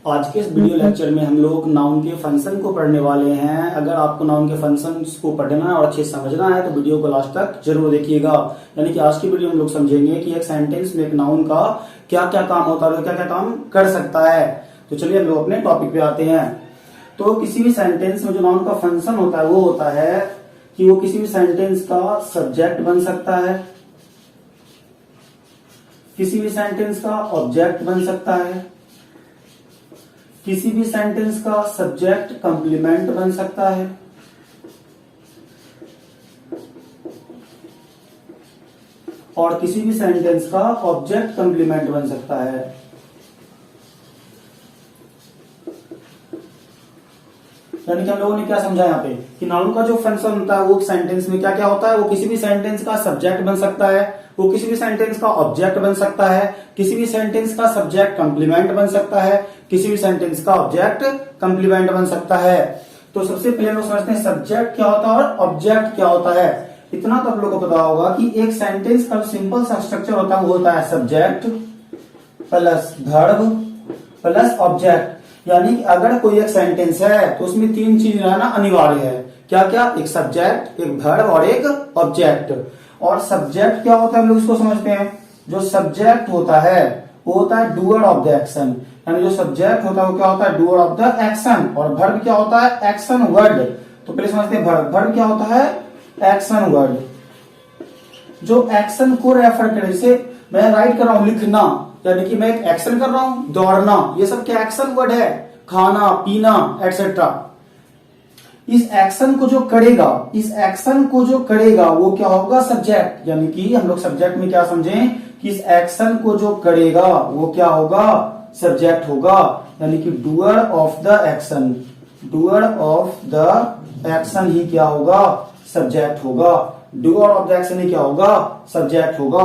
आज के इस वीडियो लेक्चर में हम लोग नाउन के फंक्शन को पढ़ने वाले हैं। अगर आपको नाउन के फंक्शंस को पढ़ना है और अच्छे से समझना है तो वीडियो को लास्ट तक जरूर देखिएगा। यानी कि आज की वीडियो में हम लोग समझेंगे कि एक सेंटेंस में एक नाउन का क्या क्या काम होता है, क्या क्या काम कर सकता है। तो चलिए हम लोग अपने टॉपिक पे आते हैं। तो किसी भी सेंटेंस में जो नाउन का फंक्शन होता है वो होता है कि वो किसी भी सेंटेंस का सब्जेक्ट बन सकता है, किसी भी सेंटेंस का ऑब्जेक्ट बन सकता है, किसी भी सेंटेंस का सब्जेक्ट कंप्लीमेंट बन सकता है, और किसी भी सेंटेंस का ऑब्जेक्ट कंप्लीमेंट बन सकता है। यानी कि हम लोगों ने क्या समझा यहाँ पे कि नाउन का जो फंक्शन होता है वो सेंटेंस में क्या क्या होता है। वो किसी भी सेंटेंस का सब्जेक्ट बन सकता है, वो किसी भी सेंटेंस का ऑब्जेक्ट बन सकता है, किसी भी सेंटेंस का सब्जेक्ट कंप्लीमेंट बन सकता है, किसी भी सेंटेंस का ऑब्जेक्ट कंप्लीमेंट बन सकता है। तो सबसे पहले लोग समझते हैं सब्जेक्ट क्या होता है और ऑब्जेक्ट क्या होता है। इतना तो आप लोगों को पता होगा कि एक सेंटेंस का सिंपल सा स्ट्रक्चर होता है वो होता है subject plus verb plus object. यानी कि अगर कोई एक सेंटेंस है तो उसमें तीन चीज रहना अनिवार्य है। क्या क्या? एक सब्जेक्ट, एक वर्ब और एक ऑब्जेक्ट। और सब्जेक्ट क्या होता है हम लोग इसको समझते हैं। जो सब्जेक्ट होता है वो होता है डूअर ऑफ द एक्शन। यानी जो सब्जेक्ट होता है वो क्या होता है डूअर ऑफ द एक्शन। और वर्ब क्या होता है एक्शन वर्ड। तो पहले समझते हैं वर्ब। वर्ब क्या होता है एक्शन वर्ड, जो एक्शन को रेफर करे। जैसे मैं राइट कर रहा हूं लिखना, यानी कि मैं एक एक्शन कर रहा हूं दौड़ना, ये सब क्या एक्शन वर्ड है। खाना पीना एक्सेट्रा। इस एक्शन को जो करेगा, इस एक्शन को जो करेगा वो क्या होगा सब्जेक्ट। यानी कि हम लोग सब्जेक्ट में क्या समझें कि इस एक्शन को जो करेगा वो क्या होगा सब्जेक्ट होगा। यानी कि doer of the action, doer of the action ही क्या होगा सब्जेक्ट होगा। डूअर ऑफ द एक्शन ही क्या होगा सब्जेक्ट होगा।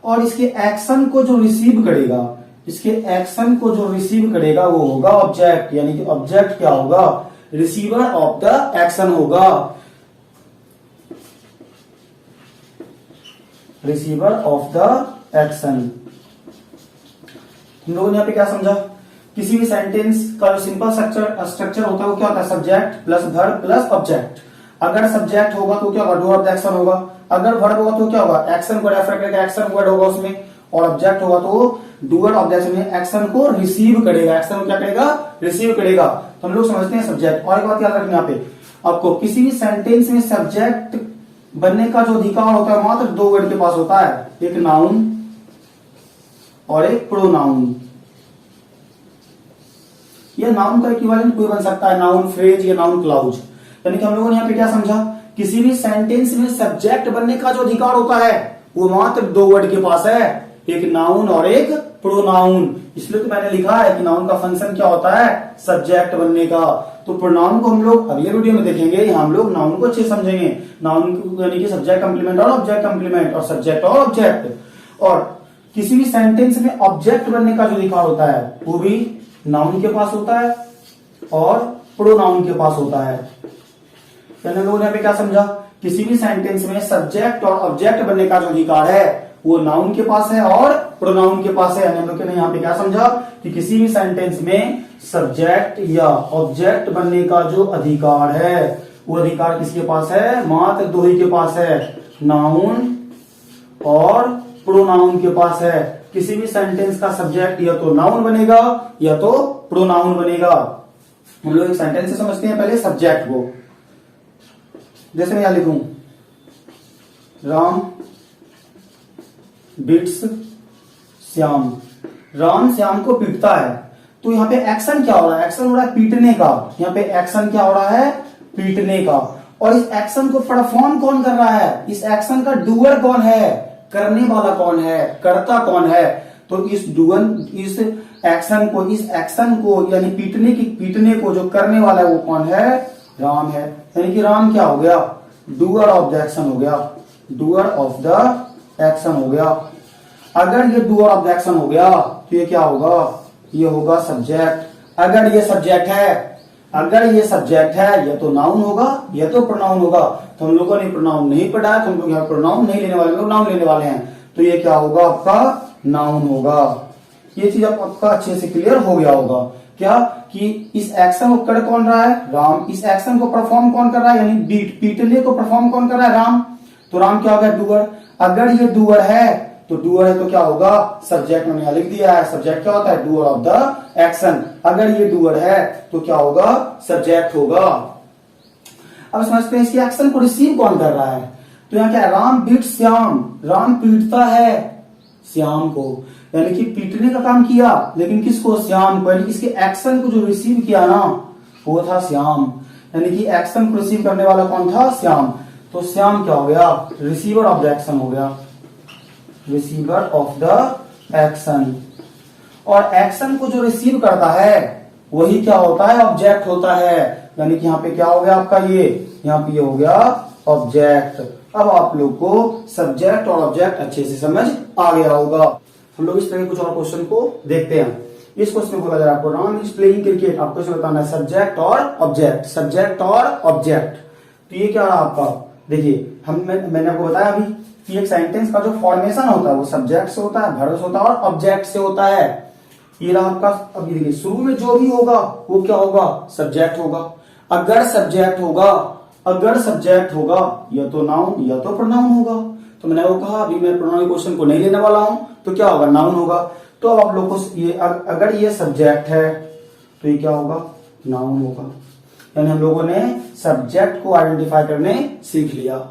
और इसके एक्शन को जो रिसीव करेगा, इसके एक्शन को जो रिसीव करेगा वो होगा ऑब्जेक्ट। यानी कि ऑब्जेक्ट क्या होगा रिसीवर ऑफ द एक्शन होगा, रिसीवर ऑफ द एक्शन। हम लोगों ने यहाँ पे क्या समझा, किसी भी सेंटेंस का जो सिंपल स्ट्रक्चर होता है वो क्या होता है subject plus verb plus object. अगर सब्जेक्ट होगा तो क्या होगा डूअर ऑफ द एक्शन होगा, अगर वर्ब होगा तो क्या होगा एक्शन को रेफर करके एक्शन वर्ड होगा उसमें, और ऑब्जेक्ट होगा तो डूअर ऑफ द एक्शन में एक्शन को रिसीव करेगा, एक्शन को क्या करेगा रिसीव करेगा। तो हम लोग समझते हैं सब्जेक्ट। और एक बात याद रखना यहाँ पे आपको, किसी भी सेंटेंस में सब्जेक्ट बनने का जो अधिकार होता है मात्र दो वर्ड के पास होता है, एक नाउन और एक प्रोनाउन। यह नाउन का इक्विवेलेंट कोई बन सकता है, नाउन फ्रेज या नाउन क्लाउज। यानी कि हम लोगों ने यहाँ पे क्या समझा, किसी भी सेंटेंस में सब्जेक्ट बनने का जो अधिकार होता है वो मात्र दो वर्ड के पास है, एक नाउन और एक प्रोनाउन। इसलिए तो मैंने लिखा है कि नाउन का फंक्शन क्या होता है सब्जेक्ट बनने का। तो प्रोनाउन को हम लोग अगले वीडियो में देखेंगे। यहाँ हम लोग नाउन को अच्छे से समझेंगे। नाउन यानी कि सब्जेक्ट कंप्लीमेंट और ऑब्जेक्ट कंप्लीमेंट, और सब्जेक्ट और ऑब्जेक्ट। और किसी भी सेंटेंस में ऑब्जेक्ट बनने का जो अधिकार होता है वो भी नाउन के पास होता है और प्रोनाउन के पास होता है। हम लोगों ने यहाँ पे क्या समझा, किसी भी सेंटेंस में सब्जेक्ट और ऑब्जेक्ट बनने का जो अधिकार है वो नाउन के पास है और प्रोनाउन के पास है। यानी हम लोग ने यहाँ पे क्या समझा कि किसी भी सेंटेंस में सब्जेक्ट या ऑब्जेक्ट बनने का जो अधिकार है वो अधिकार किसके पास है, मात्र दो ही के पास है, नाउन और प्रोनाउन के पास है। किसी भी सेंटेंस का सब्जेक्ट या तो नाउन बनेगा या तो प्रोनाउन बनेगा। हम लोग एक सेंटेंस से समझते हैं पहले सब्जेक्ट को। जैसे मैं यहां लिखूं राम बीट्स श्याम, राम श्याम को पीटता है। तो यहाँ पे एक्शन क्या हो रहा है, एक्शन हो रहा है पीटने का। यहाँ पे एक्शन क्या हो रहा है पीटने का। और इस एक्शन को परफॉर्म कौन कर रहा है, इस एक्शन का डूअर कौन है, करने वाला कौन है, कर्ता कौन है। तो इस एक्शन को यानी पीटने को जो करने वाला है वो कौन है, राम है। यानी कि राम क्या हो गया डूअर ऑफ द एक्शन हो गया, डूअर ऑफ द एक्शन हो गया। अगर ये डूअर ऑफ द एक्शन हो गया तो ये क्या होगा, ये होगा सब्जेक्ट। अगर ये सब्जेक्ट है या तो नाउन होगा या तो प्रोनाउन होगा। तो हम लोगों ने प्रोनाउन नहीं पढ़ा है तो हम लोग यहाँ प्रोनाउन नहीं लेने वाले, लोग नाउन लेने वाले हैं। तो ये क्या होगा आपका नाउन होगा। ये चीज आपका अच्छे से क्लियर हो गया होगा क्या कि इस एक्शन को कर कौन रहा है, राम। इस एक्शन को परफॉर्म कौन कर रहा है, यानी पीटने को परफॉर्म कौन कर रहा है, राम। तो राम क्या हो गया, डूअर। अगर ये डूअर है तो डूअर है तो क्या होगा, सब्जेक्ट मैंने यहां लिख दिया है। सब्जेक्ट क्या होता है, डूअर ऑफ द एक्शन। अगर ये डूअर है तो क्या होगा, सब्जेक्ट होगा। अब समझते हैं इसकी एक्शन को रिसीव कौन कर रहा है। तो यहाँ क्या है, राम बीट श्याम। राम पीटता है श्याम को, यानी कि पीटने का काम किया, लेकिन किसको, श्याम को। यानी इसके एक्शन को जो रिसीव किया ना वो था श्याम, यानी कि एक्शन को रिसीव करने वाला कौन था, श्याम। तो श्याम क्या हो गया, रिसीवर ऑफ द एक्शन हो गया, रिसीवर ऑफ द एक्शन। और एक्शन को जो रिसीव करता है वही क्या होता है, ऑब्जेक्ट होता है। यानी कि यहाँ पे क्या हो गया आपका, ये यहाँ पे ये हो गया ऑब्जेक्ट। अब आप लोग को सब्जेक्ट और ऑब्जेक्ट अच्छे से समझ आ गया होगा। हम लोग इस तरह के कुछ और क्वेश्चन को देखते हैं। इस क्वेश्चन में बोला जा रहा है आपको, राम इज प्लेइंग क्रिकेट। आपको इसमें बताना है सब्जेक्ट और ऑब्जेक्ट, सब्जेक्ट और ऑब्जेक्ट। तो ये क्या रहा आपका, देखिए मैंने आपको बताया अभी कि एक सेंटेंस का जो फॉर्मेशन होता है वो सब्जेक्ट से होता है, वर्ब से होता है और ऑब्जेक्ट से होता है। ये रहा आपका। अब ये देखिए शुरू में जो भी होगा वो क्या होगा, सब्जेक्ट होगा। अगर सब्जेक्ट होगा, अगर सब्जेक्ट होगा या तो नाउन या तो प्रोनाउन होगा। तो मैंने वो कहा अभी मैं प्रोनाउन क्वेश्चन को नहीं लेने वाला हूं, तो क्या होगा, नाउन होगा। तो अब आप लोग को ये अगर ये सब्जेक्ट है तो ये क्या होगा, नाउन होगा। यानी हम लोगों ने सब्जेक्ट को आइडेंटिफाई करने सीख लिया।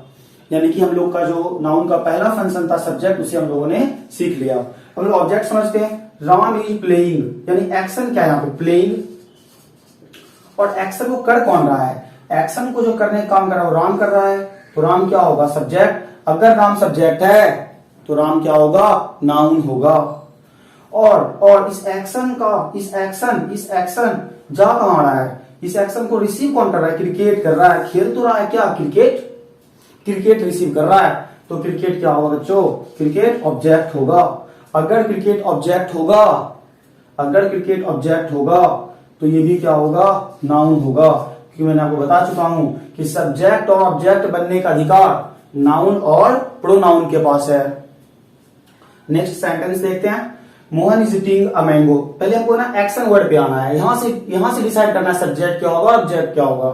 यानी कि हम लोग का जो नाउन का पहला फंक्शन था सब्जेक्ट, उसे हम लोगों ने सीख लिया। हम लोग ऑब्जेक्ट समझते हैं। राम इज प्लेइंग, यानी एक्शन क्या है यहाँ पे, प्लेइंग। और एक्शन को कर कौन रहा है, एक्शन को जो करने का काम कर रहा है वो राम कर रहा है। तो राम क्या होगा, सब्जेक्ट। अगर राम सब्जेक्ट है तो राम क्या होगा, नाउन होगा। और इस एक्शन का, इस एक्शन जा कहां रहा है, इस एक्शन को रिसीव कौन कर रहा है, क्रिकेट कर रहा है। खेल तो रहा है क्या, क्रिकेट, क्रिकेट रिसीव कर रहा है। तो क्रिकेट क्या होगा बच्चों, क्रिकेट ऑब्जेक्ट होगा। अगर क्रिकेट ऑब्जेक्ट होगा, अगर क्रिकेट ऑब्जेक्ट होगा तो ये भी क्या होगा, नाउन होगा। क्योंकि मैंने आपको बता चुका हूं कि सब्जेक्ट और ऑब्जेक्ट बनने का अधिकार नाउन और प्रोनाउन के पास है। नेक्स्ट सेंटेंस देखते हैं। Mohan is eating a mango. पहले आपको ना एक्शन वर्ड पे आना है, यहां से डिसाइड करना है सब्जेक्ट क्या होगा, ऑब्जेक्ट क्या होगा।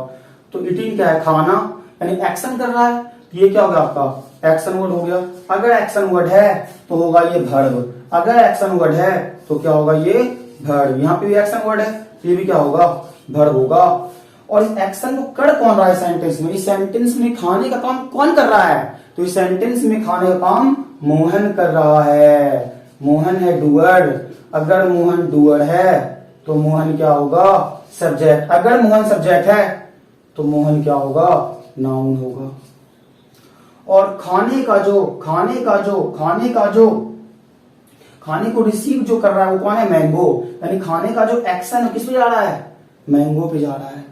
तो ईटिंग क्या है, खाना, यानी एक्शन कर रहा है। तो ये क्या होगा आपका, एक्शन वर्ड हो गया। अगर एक्शन वर्ड है तो होगा ये वर्ब। अगर एक्शन वर्ड है तो क्या होगा, ये वर्ब। यहाँ पे भी एक्शन वर्ड है, ये भी क्या होगा, वर्ब होगा। और इस एक्शन को कर कौन रहा है सेंटेंस में, इस सेंटेंस में खाने का काम कौन कर रहा है। तो इस सेंटेंस में खाने का काम मोहन कर रहा है। मोहन है डूअर। अगर मोहन डूअर है तो मोहन क्या होगा, सब्जेक्ट। अगर मोहन सब्जेक्ट है तो मोहन क्या होगा, नाउन होगा। और खाने को रिसीव जो कर रहा है वो कौन है, मैंगो। यानी खाने का जो एक्शन है किस पे जा रहा है, मैंगो पे जा रहा है।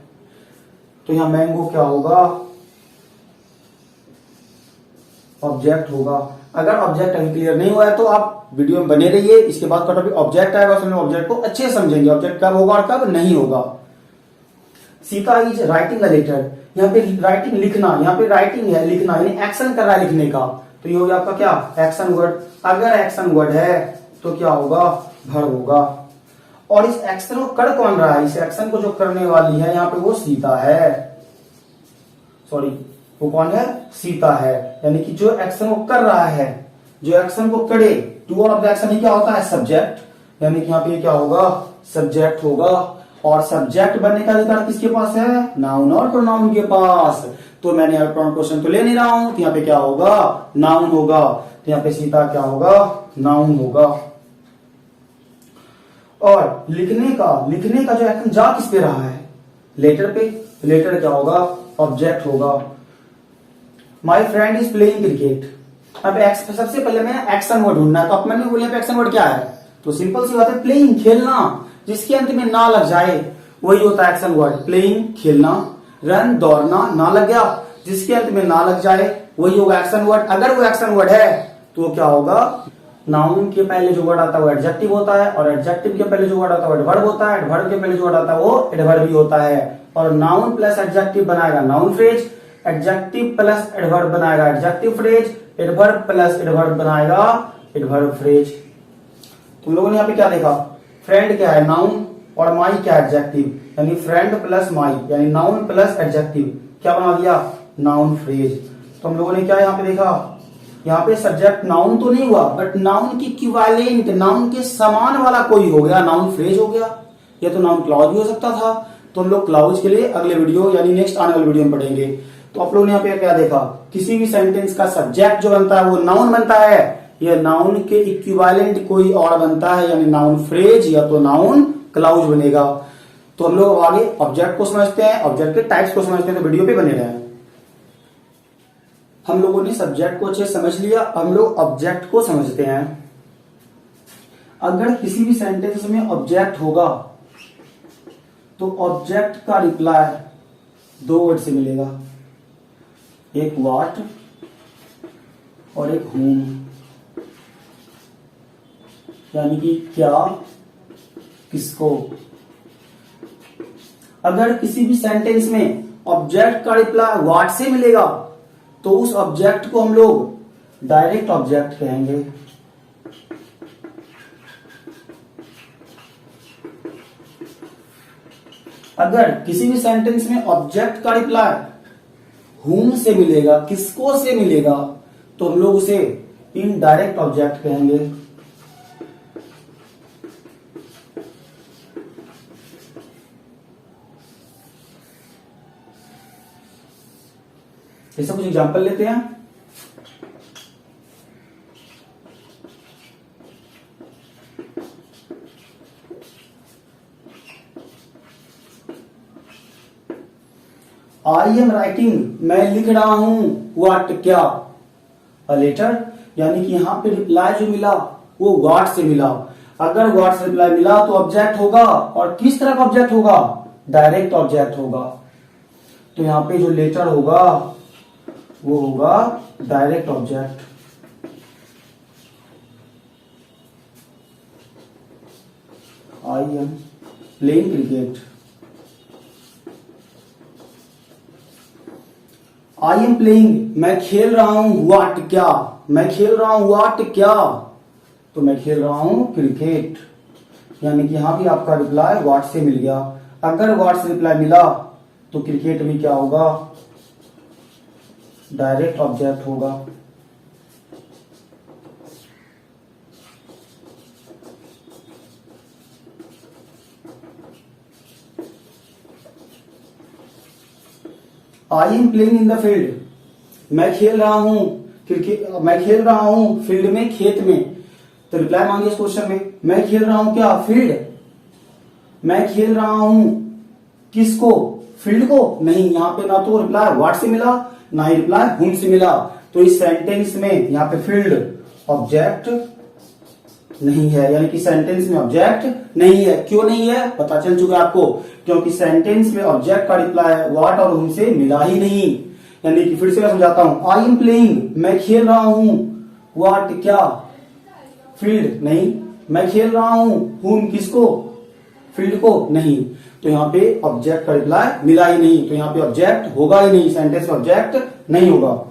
तो यहां मैंगो क्या होगा, ऑब्जेक्ट होगा। अगर ऑब्जेक्ट अभी क्लियर नहीं हुआ है तो आप वीडियो में बने रहिए, इसके बाद का टॉपिक ऑब्जेक्ट आएगा, उसमें ऑब्जेक्ट को अच्छे से समझेंगे, ऑब्जेक्ट कब होगा और कब नहीं होगा। Sita is writing a letter. यहाँ पे राइटिंग लिखना, यहाँ पे राइटिंग है लिखना, यानी एक्शन कर रहा है लिखने का। तो ये हो गया आपका क्या, एक्शन वर्ड। अगर एक्शन वर्ड है तो क्या होगा, वर्ब होगा। और इस एक्शन को कर कौन रहा है, इस एक्शन को जो करने वाली है यहाँ पे वो सीता है। सॉरी, वो कौन है, सीता है। यानी कि जो एक्शन को कर रहा है, जो एक्शन को करे, डूअर ऑफ द एक्शन ही क्या होता है, सब्जेक्ट। यानी कि यहाँ पे क्या होगा, सब्जेक्ट होगा। और सब्जेक्ट बनने का अधिकार किसके पास है, नाउन और प्रोनाउन के पास। तो मैंने यहाँ प्रोनाउन क्वेश्चन तो ले नहीं रहा हूं, तो यहाँ पे क्या होगा, नाउन होगा। तो यहाँ पे सीता क्या होगा, नाउन होगा। और लिखने का जो एक्शन जा किस पे रहा है, लेटर पे। लेटर क्या होगा, ऑब्जेक्ट होगा। My friend is playing cricket. अब सबसे पहले मैं एक्शन वर्ड ढूंढना है, तो अब मैंने बोला एक्शन वर्ड क्या है, तो सिंपल सी बात है, प्लेइंग, खेलना। जिसके अंत में ना लग जाए वही होता है एक्शन वर्ड। प्लेइंग, खेलना। रन, दौड़ना, ना लग गया, जिसके अंत में ना लग जाए वही होगा एक्शन वर्ड। अगर वो एक्शन वर्ड है तो क्या होगा, नाउन के पहले जो वर्ड आता है वो एडजेक्टिव होता है, और एडजेक्टिव के पहले जो वर्ड आता है वो एडवर्ब होता है, एडवर्ब के पहले जो वर्ड आता है वो एडवर्ब भी होता है। और नाउन प्लस एडजेक्टिव बनाएगा noun phrase, adjective plus adverb बनाएगा adjective phrase, adverb plus adverb बनाएगा एडवर्ब फ्रेज। तुम लोगों ने यहाँ पे क्या देखा, फ्रेंड क्या है नाउन और माई क्या एडजेक्टिव, यानी फ्रेंड प्लस माई यानी नाउन प्लस एडजेक्टिव क्या बना दिया, नाउन फ्रेज। तो हम लोगों ने क्या यहाँ पे देखा, यहाँ पे सब्जेक्ट नाउन तो नहीं हुआ बट नाउन की इक्विवेलेंट नाउन के समान वाला कोई हो गया, नाउन फ्रेज हो गया। या तो नाउन क्लाउज भी हो सकता था। तो हम लोग क्लाउज के लिए अगले वीडियो यानी नेक्स्ट आने वाले वीडियो में पढ़ेंगे। तो आप लोगों ने यहाँ पे क्या देखा, किसी भी सेंटेंस का सब्जेक्ट जो बनता है वो नाउन बनता है, या नाउन के इक्विवेलेंट कोई और बनता है यानी नाउन फ्रेज या तो नाउन क्लाउज बनेगा। तो हम लोग आगे ऑब्जेक्ट को समझते हैं, ऑब्जेक्ट के टाइप्स को समझते हैं, तो वीडियो पे बने रहें। हम लोगों ने सब्जेक्ट को अच्छे समझ लिया, हम लोग ऑब्जेक्ट को समझते हैं। अगर किसी भी सेंटेंस में ऑब्जेक्ट होगा तो ऑब्जेक्ट का रिप्लाई दो वर्ड से मिलेगा, एक व्हाट और एक whom, यानी कि क्या, किसको। अगर किसी भी सेंटेंस में ऑब्जेक्ट का रिप्लाई व्हाट से मिलेगा तो उस ऑब्जेक्ट को हम लोग डायरेक्ट ऑब्जेक्ट कहेंगे। अगर किसी भी सेंटेंस में ऑब्जेक्ट का रिप्लाई whom से मिलेगा, किसको से मिलेगा, तो हम लोग उसे इनडायरेक्ट ऑब्जेक्ट कहेंगे। ऐसा कुछ एग्जांपल लेते हैं। आई एम राइटिंग, मैं लिख रहा हूं, व्हाट क्या, अ लेटर, यानी कि यहां पे रिप्लाई जो मिला वो व्हाट से मिला। अगर व्हाट से रिप्लाई मिला तो ऑब्जेक्ट होगा, और किस तरह का ऑब्जेक्ट होगा, डायरेक्ट ऑब्जेक्ट होगा। तो यहां पे जो लेटर होगा वो होगा direct object. I am playing cricket, I am playing, मैं खेल रहा हूं, व्हाट क्या, मैं खेल रहा हूं व्हाट क्या, तो मैं खेल रहा हूं क्रिकेट, यानी कि यहां भी आपका रिप्लाई व्हाट से मिल गया। अगर व्हाट से रिप्लाई मिला तो क्रिकेट भी क्या होगा, डायरेक्ट ऑब्जेक्ट होगा। I am playing in the field, मैं खेल रहा हूं क्रिकेट, मैं खेल रहा हूं फील्ड में, खेत में। तो रिप्लाई मांगे इस क्वेश्चन में, मैं खेल रहा हूं क्या, फील्ड, मैं खेल रहा हूं किसको, फील्ड को, नहीं। यहां पे ना तो रिप्लाई व्हाट से मिला ना ही रिप्लाई whom से मिला। तो इस सेंटेंस में यहाँ पे फील्ड ऑब्जेक्ट नहीं है, यानी कि सेंटेंस में ऑब्जेक्ट नहीं है। क्यों नहीं है पता चल चुका है आपको, क्योंकि सेंटेंस में ऑब्जेक्ट का रिप्लाई व्हाट और whom से मिला ही नहीं। यानी कि फिर से मैं समझाता हूं, आई एम प्लेइंग, मैं खेल रहा हूं, व्हाट क्या, फील्ड नहीं, मैं खेल रहा हूं whom किसको, फील्ड को नहीं। तो यहाँ पे ऑब्जेक्ट का रिप्लाई मिला ही नहीं, तो यहाँ पे ऑब्जेक्ट होगा ही नहीं, सेंटेंस में ऑब्जेक्ट नहीं होगा।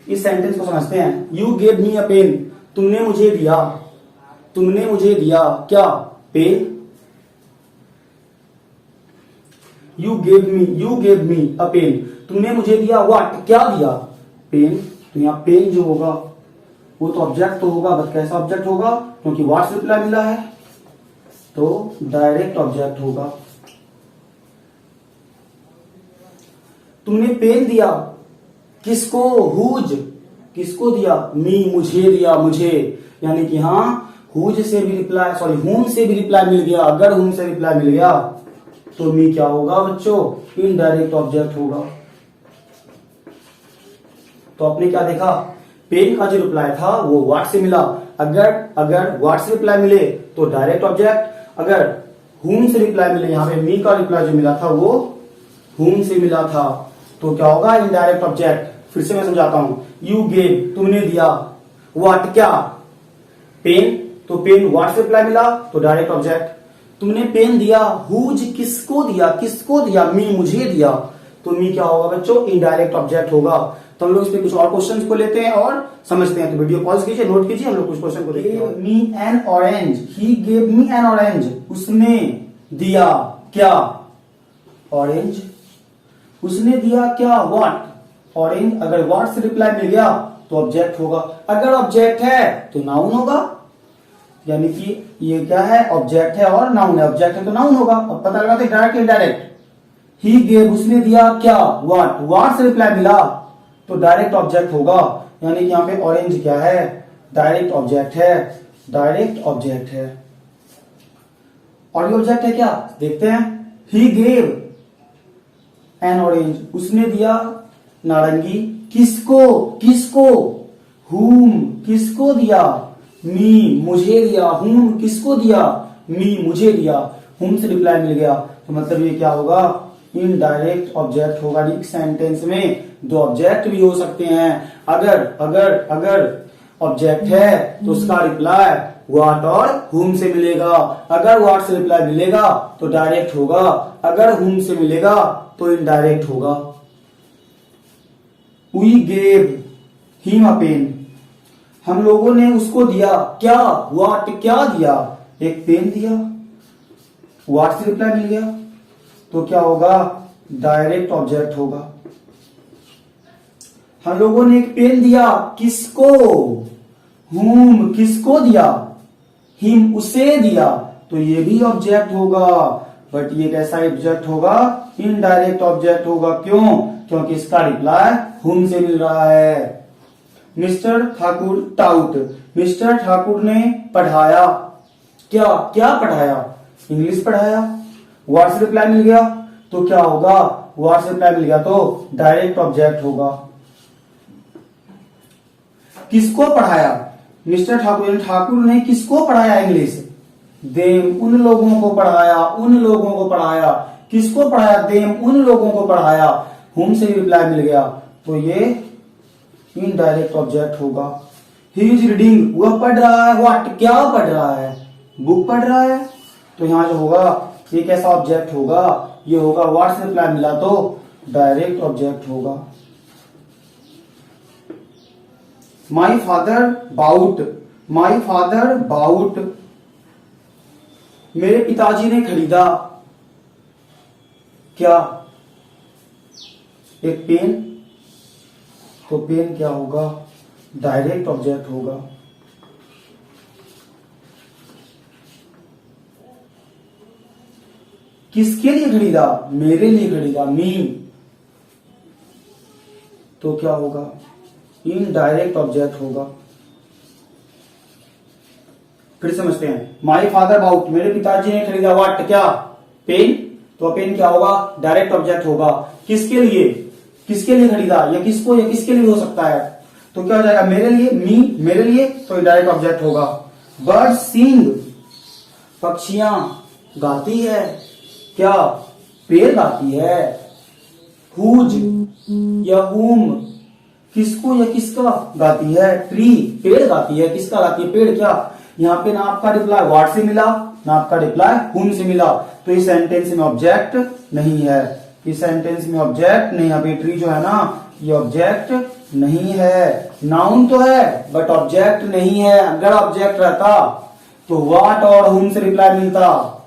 इस सेंटेंस को समझते हैं। You gave me a pen, तुमने मुझे दिया, तुमने मुझे दिया क्या, pen. You gave me a pen, तुमने मुझे दिया व्हाट क्या दिया, पेन। तो यहाँ पेन जो होगा वो तो ऑब्जेक्ट तो होगा, बट कैसा ऑब्जेक्ट होगा, क्योंकि व्हाट से रिप्लाई मिला है तो डायरेक्ट ऑब्जेक्ट होगा। तुमने पेन दिया किसको, हुज, किसको दिया, मी, मुझे दिया, मुझे, यानी कि हाँ हुज से भी रिप्लाई, सॉरी whom से भी रिप्लाई मिल गया। अगर whom से रिप्लाई मिल गया तो मी क्या होगा बच्चों, इनडायरेक्ट ऑब्जेक्ट होगा। तो आपने क्या देखा, पेन का जो रिप्लाई था वो व्हाट से मिला। अगर व्हाट से रिप्लाई मिले तो डायरेक्ट ऑब्जेक्ट, अगर whom से रिप्लाई मिले, यहाँ पे मी का रिप्लाई जो मिला था वो whom से मिला था, तो क्या होगा, इनडायरेक्ट ऑब्जेक्ट। फिर से मैं समझाता हूं, यू गेव, तुमने दिया, व्हाट क्या, पेन, तो पेन व्हाट से रिप्लाई मिला तो डायरेक्ट ऑब्जेक्ट। तुमने पेन दिया, हुज किसको दिया, किसको दिया, मी मुझे दिया, तो मी क्या होगा बच्चों, इनडायरेक्ट ऑब्जेक्ट होगा। तो हम लोग इस पे कुछ और क्वेश्चंस को लेते हैं और समझते हैं। तो वीडियो पॉज कीजिए, नोट कीजिए, हम लोग कुछ क्वेश्चन को देखते हैं। Me an orange, he gave me an orange, उसने दिया क्या, ऑरेंज। उसने दिया क्या, व्हाट, ऑरेंज। अगर व्हाट से रिप्लाई मिल गया तो ऑब्जेक्ट होगा, अगर ऑब्जेक्ट है तो नाउन होगा। यानी कि ये क्या है, ऑब्जेक्ट है और नाउन है, ऑब्जेक्ट है तो नाउन होगा। अब पता लगाते डायरेक्ट इनडायरेक्ट। ही गेव, उसने दिया क्या, व्हाट, व्हाट से रिप्लाई मिला तो डायरेक्ट ऑब्जेक्ट होगा। यानी कि यहाँ पे ऑरेंज क्या है, डायरेक्ट ऑब्जेक्ट है, डायरेक्ट ऑब्जेक्ट है। और ये ऑब्जेक्ट है क्या, देखते हैं। ही गेव एन ऑरेंज, उसने दिया नारंगी, किसको, किसको, हुम, किसको दिया, मी, मुझे दिया, हुम, किसको दिया, मी, मुझे दिया, हुम से रिप्लाई मिल गया तो मतलब ये क्या होगा, इनडायरेक्ट ऑब्जेक्ट होगा। एक सेंटेंस में दो ऑब्जेक्ट भी हो सकते हैं। अगर अगर अगर ऑब्जेक्ट है तो उसका रिप्लाई व्हाट और हुम से मिलेगा। अगर व्हाट से रिप्लाई मिलेगा तो डायरेक्ट होगा, अगर हुम से मिलेगा तो इनडायरेक्ट होगा। We gave him a pen, हम लोगों ने उसको दिया क्या, व्हाट, क्या दिया, एक पेन दिया। व्हाट से रिप्लाई मिल गया तो क्या होगा, डायरेक्ट ऑब्जेक्ट होगा। हम लोगों ने एक पेन दिया, किसको, हुम, किसको दिया, हिम, उसे दिया, तो ये भी ऑब्जेक्ट होगा। बट ये कैसा ऑब्जेक्ट होगा, इनडायरेक्ट ऑब्जेक्ट होगा। क्यों, क्योंकि इसका रिप्लाई हुम से मिल रहा है। Mister Thakur taut, mister Thakur ने पढ़ाया क्या, क्या पढ़ाया, इंग्लिश पढ़ाया। व्हाट से रिप्लाई मिल गया तो क्या होगा, व्हाट से रिप्लाई मिल गया तो डायरेक्ट ऑब्जेक्ट होगा। किसको पढ़ाया, मिस्टर ठाकुर, ठाकुर ने किसको पढ़ाया इंग्लिश, देम, उन लोगों को पढ़ाया, उन लोगों को पढ़ाया। किसको पढ़ाया, देम, उन लोगों को पढ़ाया। हुम से रिप्लाई मिल गया तो ये इनडायरेक्ट ऑब्जेक्ट होगा। ही इज रीडिंग, वह पढ़ रहा है, व्हाट, क्या पढ़ रहा है, बुक पढ़ रहा है। तो यहां जो होगा ये कैसा ऑब्जेक्ट होगा, ये होगा व्हाट से रिप्लाई मिला तो डायरेक्ट ऑब्जेक्ट होगा। My father bought, my father bought, मेरे पिताजी ने खरीदा क्या, एक पेन, तो पेन क्या होगा, डायरेक्ट ऑब्जेक्ट होगा। किसके लिए खरीदा, मेरे लिए खरीदा, मी, तो क्या होगा, इनडायरेक्ट ऑब्जेक्ट होगा। फिर समझते हैं, माई फादर बाउट, मेरे पिताजी ने खरीदा व्हाट, क्या, पेन, तो पेन क्या होगा, डायरेक्ट ऑब्जेक्ट होगा। किसके लिए, किसके लिए खरीदा, या किसको या किसके लिए हो सकता है, तो क्या हो जाएगा, मेरे लिए, मी, मेरे लिए, तो डायरेक्ट ऑब्जेक्ट होगा। बर्ड सिंग, पक्षियां गाती है क्या, पेड़ गाती है। हुज या हुम, किसको या किसका गाती है, ट्री, पेड़ गाती है, किसका गाती है, पेड़। क्या, यहाँ पे ना आपका रिप्लाई व्हाट से मिला, ना आपका रिप्लाई हुम से मिला, तो इस सेंटेंस में ऑब्जेक्ट नहीं है, इस सेंटेंस में ऑब्जेक्ट नहीं। यहाँ पे ट्री जो है ना, ये ऑब्जेक्ट नहीं है, नाउन तो है बट ऑब्जेक्ट नहीं है। अगर ऑब्जेक्ट रहता तो व्हाट और हुम से रिप्लाई मिलता।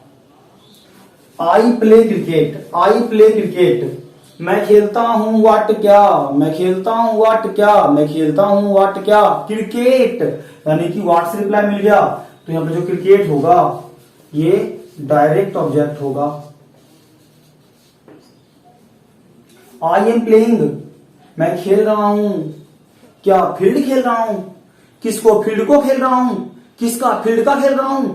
I play cricket, I play cricket, मैं खेलता हूं व्हाट, क्या, मैं खेलता हूं व्हाट, क्या, मैं खेलता हूं व्हाट, क्या, क्रिकेट। यानी कि व्हाट से रिप्लाई मिल गया तो यहां पे जो क्रिकेट होगा ये डायरेक्ट ऑब्जेक्ट होगा। आई एम प्लेइंग, मैं खेल रहा हूं क्या, फील्ड खेल रहा हूं, किसको, फील्ड को खेल रहा हूं, किसका, फील्ड का खेल रहा हूं।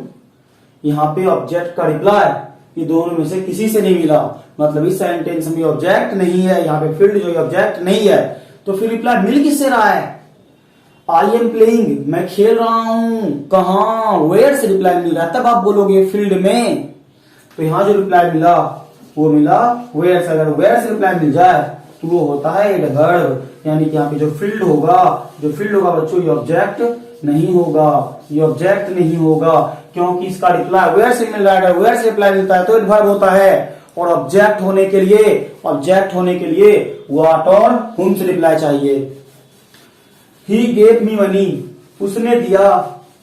यहां पे ऑब्जेक्ट का रिप्लाई ये दोनों में से किसी से नहीं मिला, मतलब इस सेंटेंस में ऑब्जेक्ट नहीं है। यहाँ पे फील्ड जो ऑब्जेक्ट नहीं है तो फिर रिप्लाई मिल किससे रहा है, आई एम प्लेइंग, मैं खेल रहा हूं, कहा, वेयर से रिप्लाई मिल रहा है। तब आप बोलोगे फील्ड में, तो यहां जो रिप्लाई मिला वो मिला वेयर से। अगर वेयर से रिप्लाई मिल जाए तो वो होता है एडवर्ब, यानी कि यहाँ पे जो फील्ड होगा, जो फील्ड होगा बच्चों ये ऑब्जेक्ट नहीं होगा, ये ऑब्जेक्ट नहीं होगा। क्योंकि इसका रिप्लाई वेयर से मिल रहा है, अगर वेयर से रिप्लाई मिलता है तो एडवर्ब होता है। और ऑब्जेक्ट होने के लिए व्हाट और whom से रिप्लाई चाहिए। ही गेव मी मनी, उसने दिया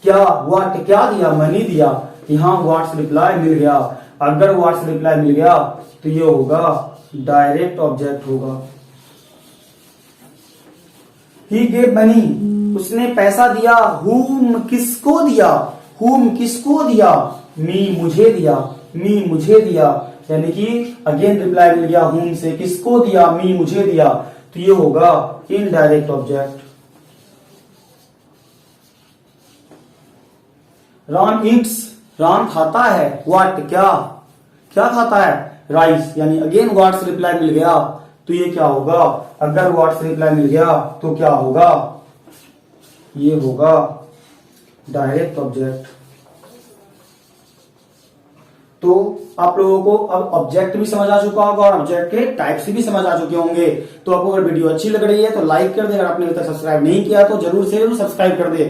क्या, व्हाट क्या दिया, मनी दिया। यहाँ व्हाट से रिप्लाई मिल गया। अगर व्हाट से रिप्लाई मिल गया तो ये होगा डायरेक्ट ऑब्जेक्ट होगा। ही गेव मनी, उसने पैसा दिया। whom किसको दिया, whom किसको दिया, मी मुझे दिया, मी मुझे दिया। यानी कि अगेन रिप्लाई मिल गया whom से, किसको दिया, मी मुझे दिया। तो ये होगा indirect object. Ram Yeats, Ram खाता है। व्हाट क्या, क्या खाता है, राइस। यानी अगेन व्हाट से रिप्लाई मिल गया तो ये क्या होगा, अगर व्हाट से रिप्लाई मिल गया तो क्या होगा, ये होगा डायरेक्ट ऑब्जेक्ट। तो आप लोगों को अब ऑब्जेक्ट भी समझ आ चुका होगा और ऑब्जेक्ट के टाइप्स भी समझ आ चुके होंगे। तो आपको अगर वीडियो अच्छी लग रही है तो लाइक कर दे, अगर आपने अभी तक सब्सक्राइब नहीं किया तो जरूर से जरूर सब्सक्राइब कर दे।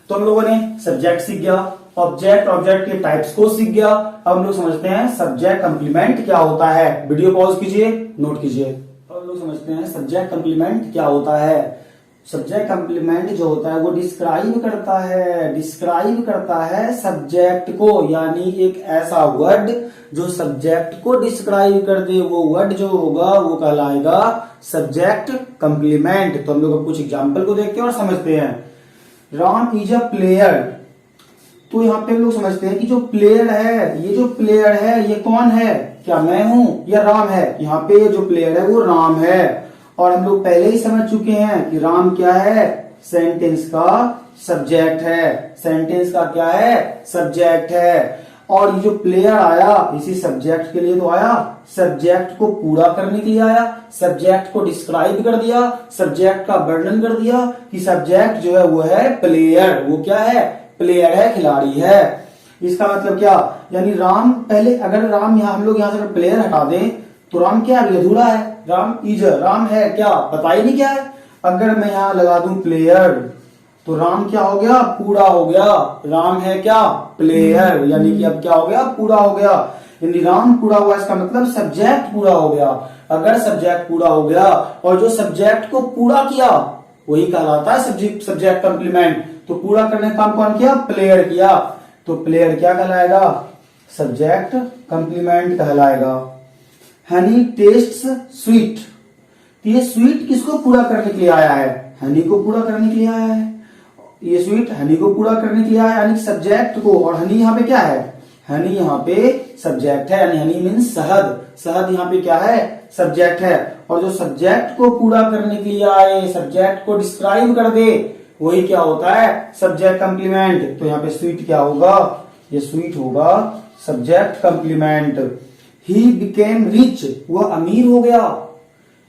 तो हम लोगों ने सब्जेक्ट सीख गया, ऑब्जेक्ट के टाइप्स को सीख गया। अब हम लोग समझते हैं सब्जेक्ट कंप्लीमेंट क्या होता है। वीडियो पॉज कीजिए, नोट कीजिए। अब हम लोग समझते हैं सब्जेक्ट कंप्लीमेंट क्या होता है। सब्जेक्ट कंप्लीमेंट जो होता है वो डिस्क्राइब करता है सब्जेक्ट को, यानी एक ऐसा वर्ड जो सब्जेक्ट को डिस्क्राइब कर दे, वो वर्ड जो होगा वो कहलाएगा सब्जेक्ट कंप्लीमेंट। तो हम लोग कुछ एग्जांपल को देखते हैं और समझते हैं। राम इज अ प्लेयर, तो यहाँ पे हम लोग समझते हैं कि जो प्लेयर है, ये जो प्लेयर है ये कौन है, क्या मैं हूं या राम है। यहाँ पे जो प्लेयर है वो राम है। और हम लोग पहले ही समझ चुके हैं कि राम क्या है, सेंटेंस का सब्जेक्ट है। सेंटेंस का क्या है, सब्जेक्ट है। और ये जो प्लेयर आया इसी सब्जेक्ट के लिए तो आया, सब्जेक्ट को पूरा करने के लिए आया, सब्जेक्ट को डिस्क्राइब कर दिया, सब्जेक्ट का वर्णन कर दिया कि सब्जेक्ट जो है वो है प्लेयर। वो क्या है, प्लेयर है, खिलाड़ी है। इसका मतलब क्या, यानी राम पहले, अगर राम यहाँ हम लोग यहाँ से अगर प्लेयर हटा दें तो राम क्या है, अधूरा है। राम इज, राम है क्या, पता ही नहीं क्या है। अगर मैं यहाँ लगा दूं प्लेयर तो राम क्या हो गया, पूरा हो गया। राम है क्या, प्लेयर, यानी कि अब क्या हो गया, पूरा हो गया। यानी राम पूरा हुआ, इसका मतलब सब्जेक्ट पूरा हो गया। अगर सब्जेक्ट पूरा हो गया और जो सब्जेक्ट को पूरा किया वही कहलाता है सब्जेक्ट कंप्लीमेंट। तो पूरा करने का काम कौन किया, प्लेयर किया। तो प्लेयर क्या कहलाएगा, सब्जेक्ट कंप्लीमेंट कहलाएगा। हनी टेस्ट्स स्वीट, ये स्वीट किसको पूरा करने के लिए आया है, हनी को पूरा करने के लिए आया है। ये स्वीट हनी को पूरा करने के लिए आया है, यानी सब्जेक्ट को। और हनी यहाँ पे क्या है, हनी यहाँ पे सब्जेक्ट है, यानी हनी मीन्स शहद। शहद यहाँ पे क्या है, सब्जेक्ट है। और जो सब्जेक्ट को पूरा करने के लिए आए, सब्जेक्ट को डिस्क्राइब कर दे, वही क्या होता है, सब्जेक्ट कंप्लीमेंट। तो यहाँ पे स्वीट क्या होगा, ये स्वीट होगा subject complement. He became rich, वह अमीर हो गया।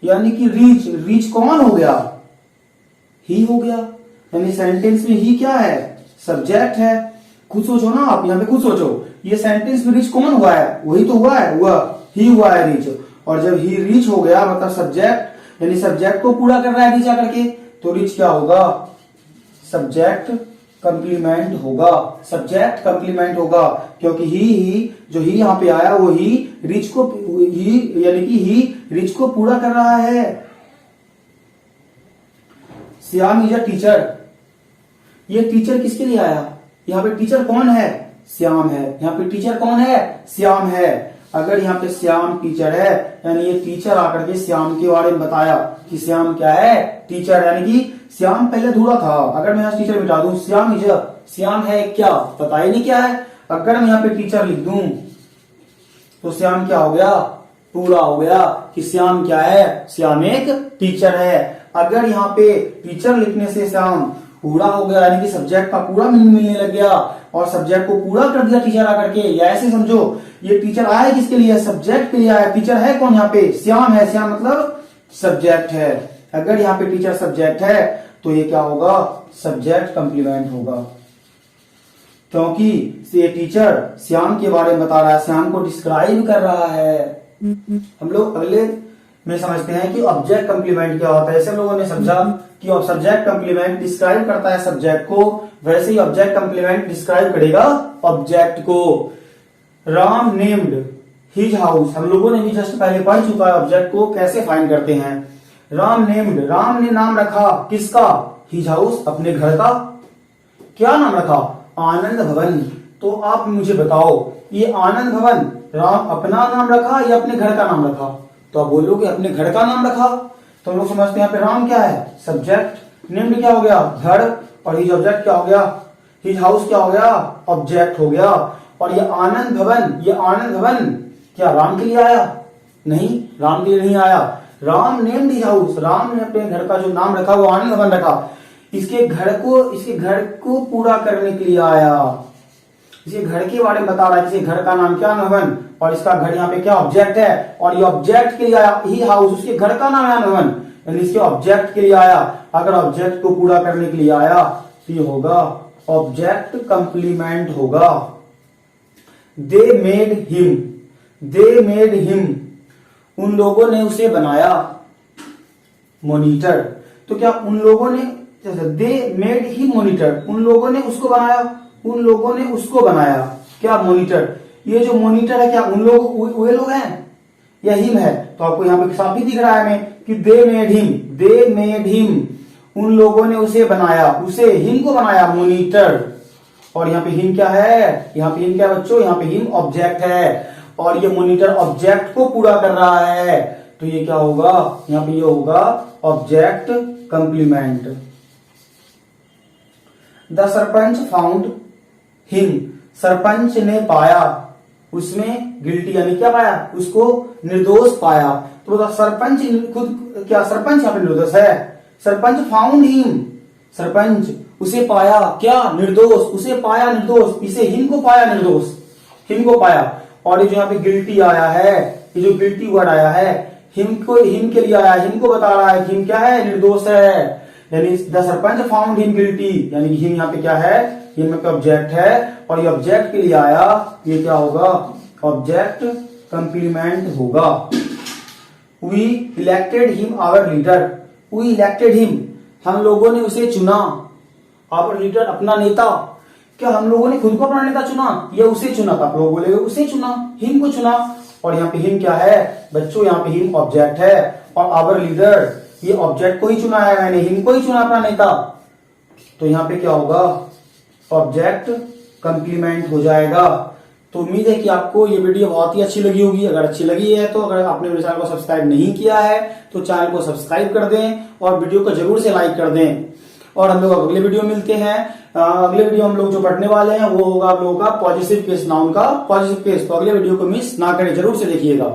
यानी कि रिच कौन हो गया, ही हो गया। यानी सेंटेंस में ही क्या है, सब्जेक्ट है। खुद सोचो ना आप, यहाँ पे खुद सोचो, ये सेंटेंस में रिच कौन हुआ है, वही तो हुआ है, वह ही हुआ है रिच। और जब ही रिच हो गया मतलब सब्जेक्ट, यानी सब्जेक्ट को पूरा कर रहा है रिच आकर के, तो रिच क्या होगा, सब्जेक्ट कंप्लीमेंट होगा। सब्जेक्ट कंप्लीमेंट होगा क्योंकि ही जो ही यहाँ पे आया वो ही रिच को, ही यानी कि ही रिच को पूरा कर रहा है। श्याम इज अ टीचर, ये टीचर किसके लिए आया, यहाँ पे टीचर कौन है, श्याम है। यहाँ पे टीचर कौन है, श्याम है। अगर यहाँ पे श्याम टीचर है, यानी ये टीचर आकर के श्याम के बारे में बताया कि श्याम क्या है, टीचर। यानी कि श्याम पहले अधूरा था। अगर मैं यहाँ टीचर मिटा दूं, श्याम इज, श्याम है क्या, पता ही नहीं क्या है। अगर मैं यहाँ पे टीचर लिख दूं तो श्याम क्या हो गया, पूरा हो गया कि श्याम क्या है, श्याम एक टीचर है। अगर यहाँ पे टीचर लिखने से श्याम पूरा हो गया, यानी कि सब्जेक्ट का पूरा मीनिंग मिलने लग गया और सब्जेक्ट को पूरा कर दिया टीचर आकर के। या ऐसे समझो, ये टीचर आया किसके लिए, सब्जेक्ट के लिए आया। टीचर है कौन यहाँ पे, श्याम है। श्याम मतलब सब्जेक्ट है। अगर यहाँ पे टीचर सब्जेक्ट है तो ये क्या होगा, सब्जेक्ट कंप्लीमेंट होगा, क्योंकि ये टीचर श्याम के बारे में बता रहा है, श्याम को डिस्क्राइब कर रहा है। हम लोग अगले में समझते हैं कि ऑब्जेक्ट कंप्लीमेंट क्या होता है। जैसे हम लोगों ने समझा कि सब्जेक्ट कंप्लीमेंट डिस्क्राइब करता है सब्जेक्ट को वैसे ही ऑब्जेक्ट कंप्लीमेंट डिस्क्राइब करेगा ऑब्जेक्ट को। राम नेम्ड हिज हाउस, हम लोगों ने भी जस्ट पहले पढ़ चुका है ऑब्जेक्ट को कैसे फाइंड करते हैं। राम नेम्ड, राम ने नाम रखा किसका, हिज हाउस, अपने घर का। क्या नाम रखा, आनंद भवन। तो आप मुझे बताओ ये आनंद भवन राम अपना नाम रखा या अपने घर का नाम रखा, तो आप बोलोगे अपने घर का नाम रखा। तो लोग समझते हैं यहाँ पे राम क्या है, सब्जेक्ट, नेम्ड क्या हो गया, घर, और हिज ऑब्जेक्ट क्या हो गया, हिज हाउस क्या हो गया, ऑब्जेक्ट हो गया। और ये आनंद भवन, ये आनंद भवन क्या राम के लिए आया, नहीं, राम के लिए नहीं आया। Ram named his house, Ram ने अपने घर का जो नाम रखा वो आनंद भवन रखा। इसके घर को पूरा करने के लिए आया, इसके घर के बारे में बता रहा है, इसके घर का नाम क्या, भवन, और इसका घर यहाँ पे क्या ऑब्जेक्ट है, और ये ऑब्जेक्ट के लिए आया, ही हाउस, उसके घर का नाम है भवन, यानी इसके ऑब्जेक्ट के लिए आया। अगर ऑब्जेक्ट को पूरा करने के लिए आया तो ये होगा ऑब्जेक्ट कंप्लीमेंट होगा। दे मेड हिम, उन लोगों ने उसे बनाया, मॉनिटर। तो क्या उन लोगों ने, दे मेड हिम मॉनिटर, उन लोगों ने उसको बनाया, उन लोगों ने उसको बनाया क्या, मॉनिटर। ये जो मॉनिटर है क्या उन लोग, वे लोग हैं या हिम है, तो आपको यहाँ पे साफ ही दिख रहा है हमें कि दे मेड हिम, उन लोगों ने उसे बनाया, उसे हिम को बनाया, मॉनिटर। और यहाँ पे हिम क्या है, यहाँ पे हिम क्या बच्चों, यहाँ पे हिम ऑब्जेक्ट है, और ये मॉनिटर ऑब्जेक्ट को पूरा कर रहा है, तो ये क्या होगा, यहाँ पे ये होगा object complement. The sarpanch found him, sarpanch ने पाया उसमें गिल्टी, यानी क्या पाया, उसको निर्दोष पाया। तो बता सरपंच खुद क्या, सरपंच यहाँ पे निर्दोष है, सरपंच फाउंड हिम, सरपंच उसे पाया क्या, निर्दोष, उसे पाया निर्दोष, इसे हिम को पाया निर्दोष, हिम को पाया। और ये जो यहाँ पे गिल्टी आया है, ये जो गिल्टी वर्ड आया है, हिम के लिए आया, हिम को बता रहा है हिम क्या है, निर्दोष है, यानी the sarpanch found him guilty, यानी हिम यहाँ पे क्या है, हिम का ऑब्जेक्ट है, और ये ऑब्जेक्ट के लिए आया, ये क्या होगा, ऑब्जेक्ट कंप्लीमेंट होगा। We elected him our leader, we elected him, हम लोगों ने उसे चुना, आवर लीडर अपना नेता। क्या हम लोगों ने खुद को अपना नेता चुना या उसे चुना, तो आप लोग बोलेंगे उसे चुना, हिम को चुना। और यहाँ पे हिम क्या है बच्चों, यहाँ पे हिम ऑब्जेक्ट है, और आवर लीडर ये ऑब्जेक्ट को ही चुना है, मैंने हिम को ही चुना अपना नेता। तो यहाँ पे क्या होगा, ऑब्जेक्ट कंप्लीमेंट हो जाएगा। तो उम्मीद है कि आपको ये वीडियो बहुत ही अच्छी लगी होगी। अगर अच्छी लगी है तो अगर आपने मेरे चैनल को सब्सक्राइब नहीं किया है तो चैनल को सब्सक्राइब कर दें और वीडियो को जरूर से लाइक कर दें। और हम लोग अगले वीडियो मिलते हैं। अगले वीडियो हम लोग जो पढ़ने वाले हैं वो होगा आप लोगों का पॉजिटिव केस, नाउन का पॉजिटिव केस। तो अगले वीडियो को मिस ना करें, जरूर से देखिएगा।